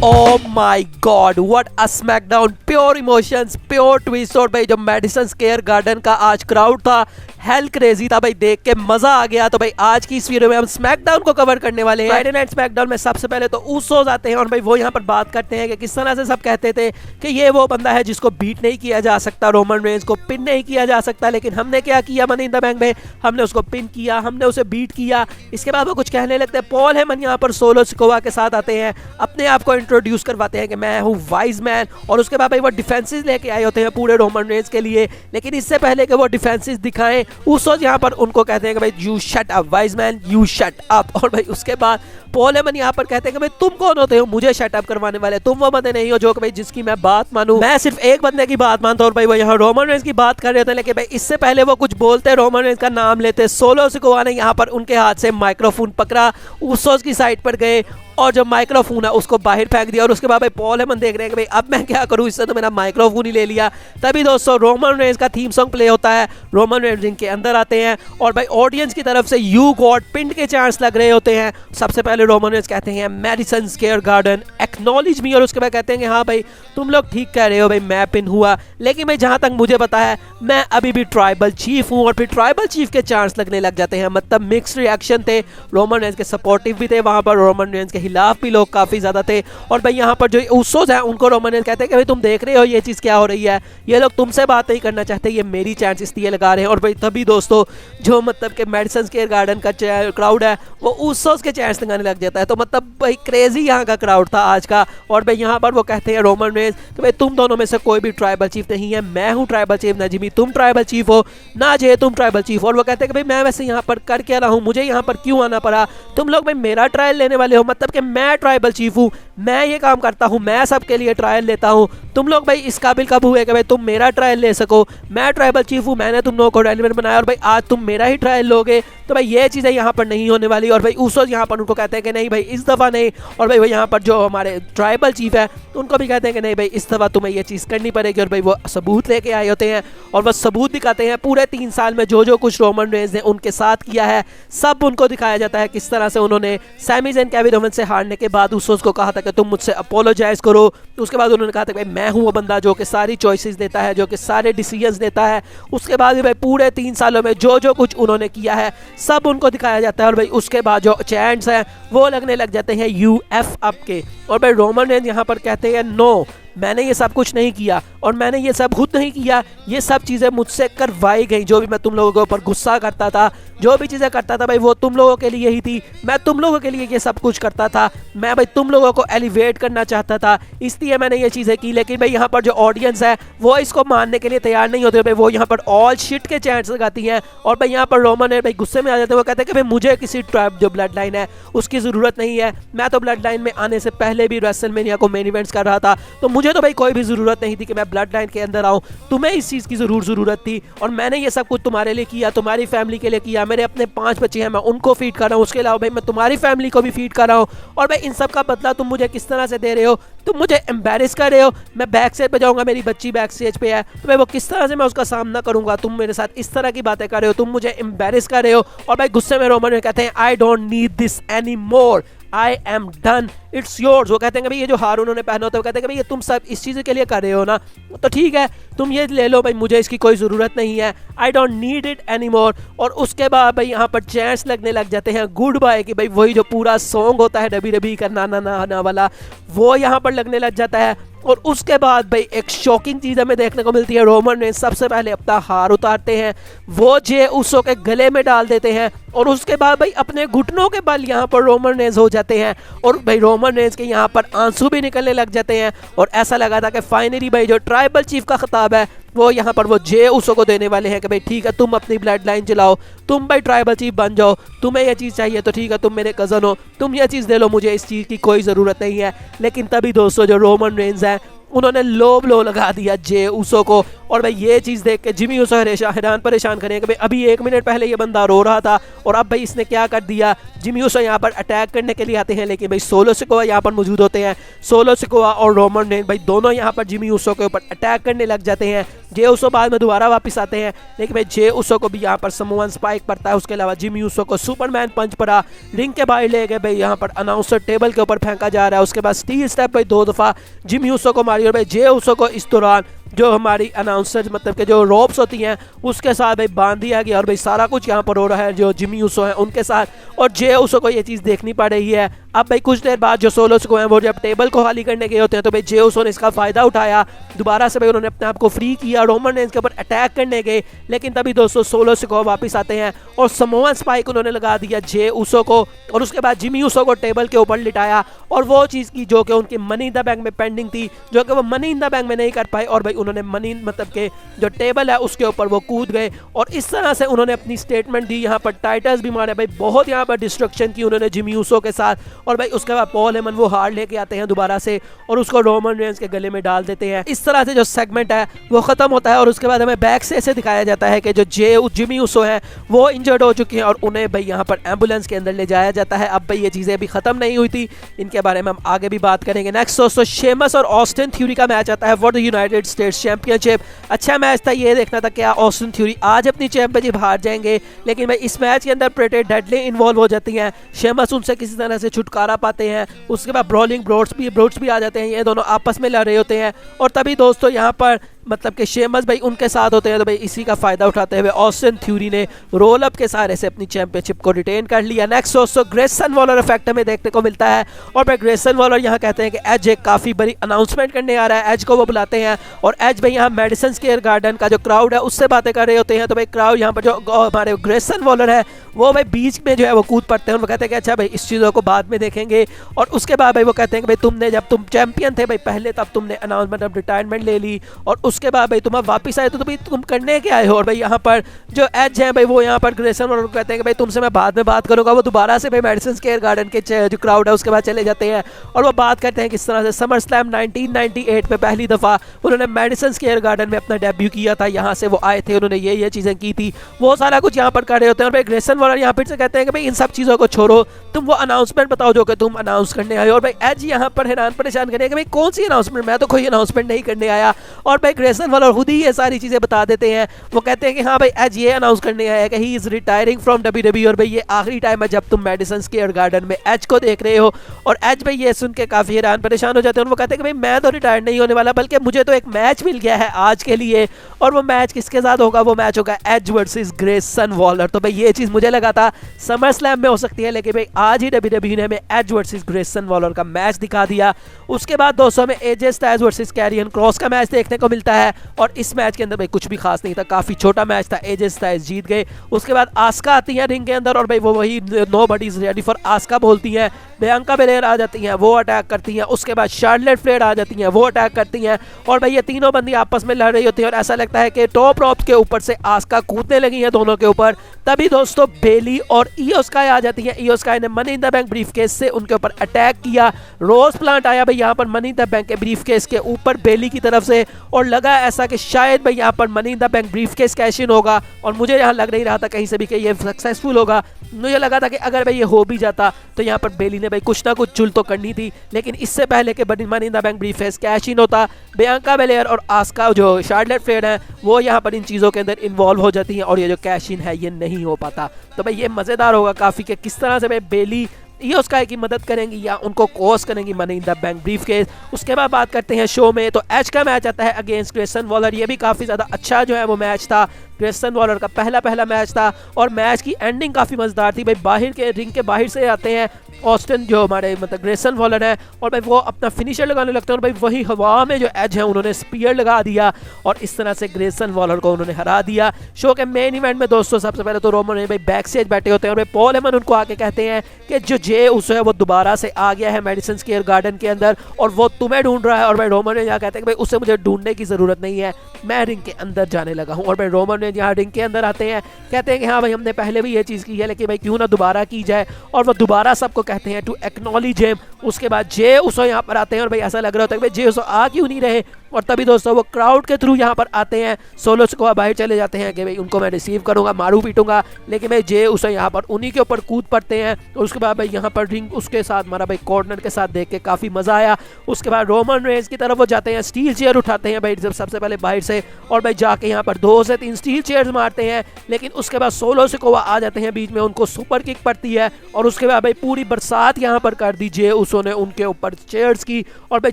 Oh my God, what a SmackDown, pure emotions, pure twist. और भाई जो Madison Square garden का आज क्राउड था, हेल क्रेजी था भाई, देख के मजा आ गया। तो भाई आज की इस वीडियो में हम स्मैकडाउन को कवर करने वाले हैं। फ्राइडे नाइट स्मैकडाउन में सबसे पहले तो ऊसोस आते हैं और भाई वो यहाँ पर बात करते हैं कि किस तरह से सब कहते थे कि ये वो बंदा है जिसको बीट नहीं किया जा सकता, रोमन रेंज को पिन नहीं किया जा सकता। लेकिन हमने क्या किया मनी इन द बैंक में, हमने उसको पिन किया, हमने उसे बीट किया। इसके बाद वो कुछ कहने लगते हैं। पॉल हेमन यहाँ पर सोलो सिकोवा के साथ आते हैं, अपने आप को इंट्रोड्यूस करवाते हैं कि मैं हूँ वाइज मैन। और उसके बाद भाई वो डिफेंसेस लेके आए होते हैं पूरे रोमन रेंज के लिए। लेकिन इससे पहले कि वो डिफेंसेस दिखाएं, ऊसोस यहाँ पर उनको कहते हैं कि भाई you shut up wise man, you shut up. और भाई उसके बाद पॉल हेमन यहाँ पर कहते हैं कि भाई तुम कौन होते हो मुझे शट अप करवाने वाले, तुम वो बंदे नहीं हो जो कि भाई जिसकी मैं बात मानूं, मैं सिर्फ एक बंदे की बात मानता हूं। और भाई वो यहाँ रोमन रेंज की बात कर रहे थे, लेकिन भाई इससे पहले वो कुछ बोलते, रोमन रेंज का नाम लेते, सोलो सिकोवा ने यहाँ पर उनके हाथ से माइक्रोफोन पकड़ा, ऊसोस की साइड पर गए और जो माइक्रोफोन है उसको बाहर फेंक दिया। और उसके बाद भाई पॉल हेमन देख रहे हैं कि भाई अब मैं क्या करूं, इससे तो मेरा माइक्रोफोन ही ले लिया। तभी दोस्तों रोमन रेंज का थीम सॉन्ग प्ले होता है, रोमन रेंज रिंग के अंदर आते हैं और भाई ऑडियंस की तरफ से यू गॉड पिंड के चांस लग रहे होते हैं। सबसे पहले रोमन रेंज कहते हैं मैडिसन स्क्वायर गार्डन एक्नॉलेज मी, और उसके बाद कहते हैं कि हाँ भाई तुम लोग ठीक कह रहे हो भाई, मैं पिन हुआ। लेकिन भाई जहां तक मुझे पता है मैं अभी भी ट्राइबल चीफ हूं। और फिर ट्राइबल चीफ के चांस लगने लग जाते हैं, मतलब मिक्स्ड रिएक्शन थे। रोमन रेंज के सपोर्टिव भी थे वहां पर, रोमन रेंज के खिलाफ भी लोग काफी ज्यादा थे। और भाई यहाँ पर जो ऊसोस हैं उनको रोमन रेंज कहते हैं कि भाई तुम देख रहे हो ये चीज क्या हो रही है, ये लोग तुमसे बात नहीं करना चाहते, ये मेरी चांस इसलिए लगा रहे हैं। और भाई तभी दोस्तों जो मतलब कि मैडिसन स्क्वायर गार्डन का क्राउड है वो ऊसोस के चांस लगाने लग जाता है। तो मतलब भाई क्रेजी यहाँ का क्राउड था आज का। और भाई यहाँ पर वो कहते हैं रोमन रेंज कि भाई तुम दोनों में से कोई भी ट्राइबल चीफ नहीं है, मैं हूँ ट्राइबल चीफ, ना जिमी तुम ट्राइबल चीफ हो, ना जे तुम ट्राइबल चीफ। और वो कहते हैं कि भाई मैं वैसे यहाँ पर कर क्या रहा हूँ, मुझे यहाँ पर क्यों आना पड़ा, तुम लोग भाई मेरा ट्रायल लेने वाले हो, मतलब कि मैं ट्राइबल चीफ हूँ, मैं ये काम करता हूँ, मैं सबके लिए ट्रायल लेता हूँ, तुम लोग भाई इस काबिल कब हुए कि भाई तुम मेरा ट्रायल ले सको, मैं ट्राइबल चीफ हूँ, मैंने तुम लोगों को रेलिवेंट बनाया और भाई आज तुम मेरा ही ट्रायल लोगे। तो भाई ये चीज़ें यहाँ पर नहीं होने वाली। और भाई ऊसोस यहाँ पर उनको कहते हैं कि नहीं भाई इस दफ़ा नहीं। और भाई वो यहाँ पर जो हमारे ट्राइबल चीफ है उनको भी कहते हैं कि नहीं भाई इस दफ़ा तुम्हें ये चीज़ करनी पड़ेगी। और भाई वो सबूत लेके आए होते हैं और वो सबूत दिखाते हैं, पूरे 3 साल में जो जो कुछ रोमन रेंज ने उनके साथ किया है सब उनको दिखाया जाता है। किस तरह से उन्होंने सैमी ज़ैन केविन ओवेंस से हारने के बाद ऊसोस को कहा था कि तुम मुझसे अपोलोजाइज करो। उसके बाद उन्होंने कहा था कि भाई मैं हूँ वो बंदा जो कि सारी चॉइसेस देता है, जो कि सारे डिसीजंस देता है। उसके बाद भी भाई पूरे 3 सालों में जो जो कुछ उन्होंने किया है सब उनको दिखाया जाता है। और भाई उसके बाद जो चैंट्स हैं वो लगने लग जाते हैं यूएफ अप के। और भाई रोमन रेंज यहाँ पर कहते हैं नो, मैंने ये सब कुछ नहीं किया और मैंने ये सब खुद नहीं किया, ये सब चीज़ें मुझसे करवाई गई। जो भी मैं तुम लोगों के ऊपर गुस्सा करता था, जो भी चीज़ें करता था भाई वो तुम लोगों के लिए ही थी, मैं तुम लोगों के लिए ये सब कुछ करता था, मैं भाई तुम लोगों को एलिवेट करना चाहता था, इसलिए मैंने ये चीज़ें की। लेकिन भाई यहाँ पर जो ऑडियंस है वो इसको मानने के लिए तैयार नहीं होते भाई, वो यहाँ पर ऑल शिट के चैंट्स लगाती हैं। और भाई यहाँ पर रोमन है भाई गुस्से में आ जाते हैं, वो कहते हैं कि भाई मुझे किसी ट्राइब जो ब्लड लाइन है उसकी ज़रूरत नहीं है, मैं तो ब्लड लाइन में आने से पहले भी रेसलमेनिया को मेन इवेंट्स कर रहा था, तो मुझे तो भाई कोई भी ज़रूरत नहीं थी कि मैं ब्लड लाइन के अंदर आऊँ, तुम्हें इस चीज़ की ज़रूरत थी और मैंने ये सब कुछ तुम्हारे लिए किया, तुम्हारी फैमिली के लिए किया, मेरे अपने 5 बच्चे हैं मैं उनको फीड कर रहा हूँ, उसके अलावा भाई मैं तुम्हारी फैमिली को भी फीड कर रहा हूँ। और भाई इन सब का बदला तुम मुझे किस तरह से दे रहे हो, तुम मुझे एम्बेरस कर रहे हो, मैं बैक स्टेज पे जाऊँगा, मेरी बच्ची बैक स्टेज पे है, तो भाई वो किस तरह से मैं उसका सामना करूँगा, तुम मेरे साथ इस तरह की बातें कर रहे हो, तुम मुझे एम्बेरस कर रहे हो। और भाई गुस्से में रोमन कहते हैं I don't need this any more, I am done, it's yours. वो कहते हैं कि भाई ये जो हार उन्होंने पहना होता है, वो कहते हैं कि भाई ये तुम सब इस चीज़ के लिए कर रहे हो ना, तो ठीक है तुम ये ले लो भाई, मुझे इसकी कोई ज़रूरत नहीं है, I don't need it any more. और उसके बाद भाई यहाँ पर चैंट्स लगने लग जाते हैं गुड बाय की, भाई वही जो पूरा सॉन्ग होता है WWE का ना ना ना ना वाला, वो यहाँ पर लगने लग जाता है। और उसके बाद भाई एक शॉकिंग चीज़ हमें देखने को मिलती है, रोमन रेंज सबसे पहले अपना हार उतारते हैं, वो जे उसो के गले में डाल देते हैं और उसके बाद भाई अपने घुटनों के बल यहाँ पर रोमन रेंज हो जाते हैं। और भाई रोमन रेंज के यहाँ पर आंसू भी निकलने लग जाते हैं और ऐसा लगा था कि फाइनली भाई जो ट्राइबल चीफ का खिताब है वो यहाँ पर वो जे उसो को देने वाले हैं कि भाई ठीक है तुम अपनी ब्लड लाइन चलाओ, तुम भाई ट्राइबल चीफ बन जाओ, तुम्हें ये चीज़ चाहिए तो ठीक है तुम मेरे कज़न हो, तुम ये चीज़ दे लो, मुझे इस चीज़ की कोई ज़रूरत नहीं है। लेकिन तभी दोस्तों जो रोमन रेंज है उन्होंने लो ब्लो लगा दिया जे ऊसो को। और भाई ये चीज़ देख के जिमी ऊसो हैरान परेशान करें कि भाई अभी 1 मिनट पहले ये बंदा रो रहा था और अब भाई इसने क्या कर दिया। जिमी ऊसो यहाँ पर अटैक करने के लिए आते हैं, लेकिन भाई सोलो सिकोआ यहाँ पर मौजूद होते हैं। सोलो सिकोआ और रोमन रेंज भाई दोनों यहाँ पर जिमी ऊसो के ऊपर अटैक करने लग जाते हैं। जे ऊसो बाद में दोबारा वापस आते हैं, लेकिन भाई जे ऊसो को भी यहाँ पर समोअन स्पाइक पड़ता है। उसके अलावा जिमी ऊसो को सुपरमैन पंच पड़ा, रिंग के बाहर ले गए भाई। यहाँ पर अनाउंसर टेबल के ऊपर फेंका जा रहा है। उसके बाद स्टील स्टेप भाई 2 दफ़ा जिमी ऊसो को मारी और भाई जे ऊसो को इस दौरान जो हमारी अनाउंसर मतलब कि जो रोप्स होती हैं उसके साथ भाई बांध दिया गया। और भाई सारा कुछ यहाँ पर हो रहा है जो जिमी ऊसो है उनके साथ, और जे ऊसो को ये चीज़ देखनी पड़ रही है। अब भाई कुछ देर बाद जो सोलो सिकोआ हैं वो जब टेबल को खाली करने गए होते हैं तो भाई जे ऊसो ने इसका फ़ायदा उठाया। दोबारा से भाई उन्होंने अपने आप को फ्री किया, रोमन रेंज के ऊपर अटैक करने गए, लेकिन तभी दोस्तों सोलो सिकोआ वापस आते हैं और समोअन स्पाइक उन्होंने लगा दिया जे ऊसो को। और उसके बाद जिमी ऊसो को टेबल के ऊपर लिटाया और वो चीज़ की जो कि उनकी मनी इन द बैंक में पेंडिंग थी, जो कि वो मनी इन द बैंक में नहीं कर पाए। और भाई उन्होंने मनी मतलब के जो टेबल है उसके ऊपर वो कूद गए और इस तरह से उन्होंने अपनी स्टेटमेंट दी। यहाँ पर टाइटल्स भी मारे भाई, बहुत यहाँ पर डिस्ट्रक्शन की उन्होंने जिमी ऊसो के साथ। और भाई उसके बाद पॉल हेमन वो हार लेके आते हैं दोबारा से और उसको रोमन रेंज के गले में डाल देते हैं। इस तरह से जो सेगमेंट है वो खत्म होता है और उसके बाद हमें बैक से ऐसे दिखाया जाता है कि जो जिमी ऊसो है वो इंजर्ड हो चुके हैं और उन्हें भाई यहाँ पर एम्बुलेंस के अंदर ले जाया जाता है। अब भाई ये चीज़ें अभी खत्म नहीं हुई थी, इनके बारे में हम आगे भी बात करेंगे। नेक्स्ट दोस्तों शेमस और ऑस्टिन थ्यूरी का मैच आता है for the United states championship. अच्छा मैच था, ये देखना था क्या ऑस्टिन थ्यूरी आज अपनी चैंपियनशिप हार जाएंगे, लेकिन भाई इस मैच के अंदर प्रेटी डेडली इन्वॉल्व हो जाती हैं। शेमस उनसे किसी तरह से छुटकारा पाते हैं। उसके बाद ब्रॉलिंग ब्रोड्स भी आ जाते हैं, ये दोनों आपस में लड़ रहे होते हैं और तभी दोस्तों यहाँ पर मतलब कि शेमस भाई उनके साथ होते हैं। तो भाई इसी का फ़ायदा उठाते हुए ऑस्टिन थ्यूरी ने रोल अप के सहारे से अपनी चैंपियनशिप को रिटेन कर लिया। नेक्स्ट दोस्तों ग्रेसन वॉलर इफेक्ट हमें देखने को मिलता है और भाई ग्रेसन वॉलर यहाँ कहते हैं कि एज एक काफ़ी बड़ी अनाउंसमेंट करने आ रहा है। एज को वो बुलाते हैं और एज भाई यहाँ मेडिसन स्क्वायर गार्डन का जो क्राउड है उससे बातें कर रहे होते हैं। तो भाई क्राउड यहाँ पर जो हमारे ग्रेसन वॉलर है वो भाई बीच में जो है वो कूद पड़ते हैं। वो कहते हैं कि अच्छा भाई इस चीज़ों को बाद में देखेंगे। और उसके बाद भाई वो कहते हैं कि भाई तुमने जब तुम चैंपियन थे भाई पहले तब तुमने अनाउंसमेंट अब रिटायरमेंट ले ली और उसके बाद भाई तुम वापस आए तो भाई तुम करने के आए हो। और भाई यहाँ पर जो एज है भाई वो यहाँ पर ग्रेसन वॉलर कहते हैं कि भाई तुमसे मैं बाद में बात करूँगा। वो दोबारा से भाई मेडिसन स्क्वायर गार्डन के जो क्राउड है उसके बाद चले जाते हैं और वो बात करते हैं किस तरह से समर स्लैम 1998 में पहली दफ़ा उन्होंने मेडिसन स्क्वायर गार्डन में अपना डेब्यू किया था। यहाँ से वो आए थे, उन्होंने ये चीज़ें की थी, वो सारा कुछ यहाँ पर कर रहे होते हैं। और भाई ग्रेसन वॉलर यहाँ फिर से कहते हैं कि भाई इन सब चीज़ों को छोड़ो, तुम वो अनाउंसमेंट बताओ जो कि तुम अनाउंस करने आए हो। और भाई एज यहाँ पर हैरान परेशान करें कि भाई कौन सी अनाउंसमेंट, मैं तो कोई अनाउंसमेंट नहीं करने आया। और भाई ग्रेसन वॉलर खुद ही ये सारी चीज़ें बता देते हैं। वो कहते हैं कि हाँ भाई एज ये अनाउंस करने आया है कि he is retiring from WWE और भाई ये आखिरी टाइम है जब तुम मेडिसन स्क्वायर गार्डन में एज को देख रहे हो। और एज भाई ये सुन के काफ़ी हैरान परेशान हो जाते हैं और वो कहते हैं कि भाई मैं तो रिटायर नहीं होने वाला, बल्कि मुझे तो एक मैच मिल गया है आज के लिए। और वो मैच किसके साथ होगा? वो मैच होगा एज वर्सेस ग्रेसन वॉलर। तो भाई ये चीज़ मुझे लगा था समर स्लैम में हो सकती है, लेकिन भाई आज ही WWE ने हमें एज वर्सेस ग्रेसन वॉलर का मैच दिखा दिया। उसके बाद दोस्तों में AJ Styles versus Karrion Kross का मैच देखने को मिलता है और इस मैच के अंदर भाई कुछ भी खास नहीं था, काफ़ी छोटा मैच था, एजे स्टाइल्स जीत गए। उसके बाद आस्का आती है रिंग के अंदर और भाई वो वही nobody is ready for Asuka बोलती हैं। बियांका बेलेयर आ जाती हैं, वो अटैक करती हैं। उसके बाद शार्लेट फ्लेयर आ जाती हैं, वो अटैक करती हैं। और भाई ये तीनों बंदी आपस में लड़ रही होती हैं और ऐसा लगता है कि टॉप रॉप के ऊपर से आस्का कूदने लगी हैं दोनों के ऊपर। तभी दोस्तों बेली और ईओ स्काई आ जाती हैं। ईओ स्काई ने money in the bank briefcase से उनके ऊपर अटैक किया। रोज प्लांट आया भाई यहाँ पर मनी इन द बैंक के ब्रीफकेस के ऊपर बेली की तरफ से और लगा ऐसा कि शायद भाई यहाँ पर money in the bank briefcase cash in होगा। और मुझे यहाँ लग नहीं रहा था कहीं से भी कि ये सक्सेसफुल होगा। मुझे लगा था कि अगर भाई ये हो भी जाता तो यहाँ पर बेली ने भाई कुछ ना कुछ चुल तो करनी थी, लेकिन इससे पहले कि money in the bank briefcase cash in होता, बियांका बेलेयर और आस्का जो शार्लेट फ्लेयर है वो यहाँ पर इन चीज़ों के अंदर इन्वॉल्व हो जाती हैं और ये जो कैश इन है ये नहीं हो पाता। तो भाई ये मज़ेदार होगा काफ़ी कि किस तरह से भाई बेली ईओ स्काई की मदद करेंगी या उनको कॉज करेंगी money in the bank briefcase. उसके बाद बात करते हैं शो में, तो एज का मैच आता है अगेंस्ट ग्रेसन वॉलर। ये भी काफ़ी ज़्यादा अच्छा जो है वो मैच था, ग्रेसन वॉलर का पहला मैच था और मैच की एंडिंग काफ़ी मज़ेदार थी। भाई बाहर के रिंग के बाहर से आते हैं ऑस्टिन जो हमारे मतलब ग्रेसन वॉलर है और भाई वो अपना फिनिशर लगाने लगते हैं और भाई वही हवा में जो एज है उन्होंने स्पीयर लगा दिया और इस तरह से ग्रेसन वॉलर को उन्होंने हरा दिया। शो के मेन इवेंट में दोस्तों सबसे पहले तो रोमन भाई बैक स्टेज बैठे होते हैं और भाई पॉल हेमन उनको आके कहते हैं कि जो जे उसो है वो दोबारा से आ गया है मेडिसन स्क्वायर गार्डन के अंदर और वो तुम्हें ढूंढ रहा है। और भाई रोमन रेंज यहाँ कहते हैं कि भाई उससे मुझे ढूंढने की ज़रूरत नहीं है, मैं रिंग के अंदर जाने लगा हूँ। और भाई रोमन रेंज यहाँ रिंग के अंदर आते हैं, कहते हैं कि हाँ भाई हमने पहले भी ये चीज़ की है लेकिन भाई क्यों ना दोबारा की जाए। और वो दोबारा सबको कहते हैं टू एक्नॉलेज हिम। उसके बाद जे उसो यहाँ पर आते हैं और भाई ऐसा लग रहा होता है कि भाई जे उसो आ क्यों नहीं रहे। और तभी दोस्तों वो क्राउड के थ्रू यहाँ पर आते हैं, सोलो स्क्वाड बाहर चले जाते हैं कि भाई उनको मैं रिसीव करूँगा, मारू पीटूंगा। लेकिन भाई जे उसे यहाँ पर उन्हीं के ऊपर कूद पड़ते हैं। और उसके बाद भाई यहाँ पर रिंग उसके साथ मारा भाई कॉर्नर के साथ देख के काफ़ी मज़ा आया। उसके बाद रोमन रेंज की तरफ वो जाते हैं, स्टील चेयर उठाते हैं भाई जब सबसे पहले बाहर से, और भाई जाके यहाँ पर 2 से 3 स्टील चेयर्स मारते हैं। लेकिन उसके बाद सोलो स्क्वाड आ जाते हैं बीच में, उनको सुपर किक पड़ती है। और उसके बाद भाई पूरी बरसात यहाँ पर कर दी जे उसो ने उनके ऊपर चेयर्स की। और भाई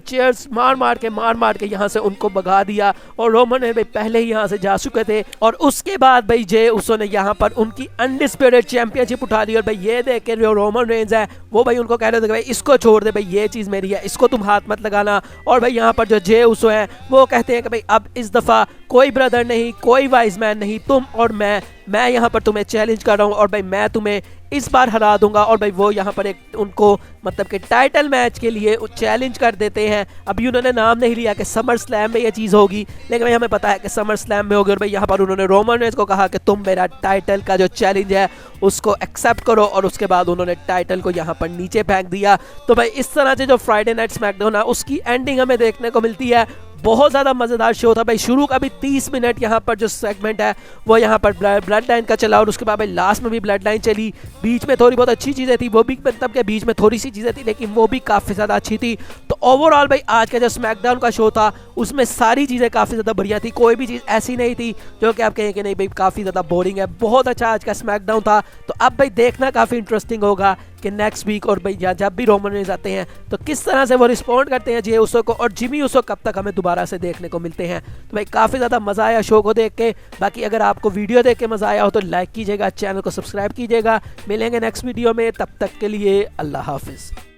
चेयर्स मार मार के यहाँ से उनको भगा दिया। और रोमन ने भाई पहले ही यहाँ से जा चुके थे। और उसके बाद भाई जे उसो ने यहाँ पर उनकी अनडिस्प्यूटेड चैंपियनशिप उठा ली। और भाई ये देख के जो रोमन रेंज है वो भाई उनको कह रहे थे कि भाई इसको छोड़ दे, भाई ये चीज़ मेरी है, इसको तुम हाथ मत लगाना। और भाई यहाँ पर जो जे उसो है वो कहते हैं कि भाई अब इस दफ़ा कोई ब्रदर नहीं, कोई वाइज मैन नहीं, तुम और मैं यहाँ पर तुम्हें चैलेंज कर रहा हूँ और भाई मैं तुम्हें इस बार हरा दूंगा। और भाई वो यहाँ पर एक उनको मतलब कि टाइटल मैच के लिए चैलेंज कर देते हैं। अभी उन्होंने नाम नहीं लिया कि समर स्लैम में ये चीज़ होगी, लेकिन भाई हमें पता है कि समर स्लैम में होगी। और भाई यहाँ पर उन्होंने रोमन रेंज को कहा कि तुम मेरा टाइटल का जो चैलेंज है उसको एक्सेप्ट करो। और उसके बाद उन्होंने टाइटल को यहाँ पर नीचे फेंक दिया। तो भाई इस तरह से जो फ्राइडे नाइट स्मैकडाउन है उसकी एंडिंग हमें देखने को मिलती है। बहुत ज़्यादा मज़ेदार शो था भाई। शुरू का भी 30 मिनट यहाँ पर जो सेगमेंट है वो यहाँ पर ब्लड लाइन का चला, और उसके बाद भाई लास्ट में भी ब्लड लाइन चली। बीच में थोड़ी बहुत अच्छी चीज़ें थी, वो भी मतलब के बीच में थोड़ी सी चीज़ें थी लेकिन वो भी काफ़ी ज़्यादा अच्छी थी। तो ओवरऑल भाई आज का जो स्मैकडाउन का शो था उसमें सारी चीज़ें काफ़ी ज़्यादा बढ़िया थी, कोई भी चीज़ ऐसी नहीं थी जो कि आप कहें कि नहीं भाई काफ़ी ज़्यादा बोरिंग है। बहुत अच्छा आज का स्मैकडाउन था। तो अब भाई देखना काफ़ी इंटरेस्टिंग होगा कि नेक्स्ट वीक और भाई जब भी रोमन रेंज आते हैं तो किस तरह से वो रिस्पॉन्ड करते हैं जे उसो को, और जिमी उसो कब तक हमें दोबारा से देखने को मिलते हैं। तो भाई काफ़ी ज़्यादा मज़ा आया शो को देख के। बाकी अगर आपको वीडियो देख के मज़ा आया हो तो लाइक कीजिएगा, चैनल को सब्सक्राइब कीजिएगा। मिलेंगे नेक्स्ट वीडियो में, तब तक के लिए अल्लाह हाफिज़।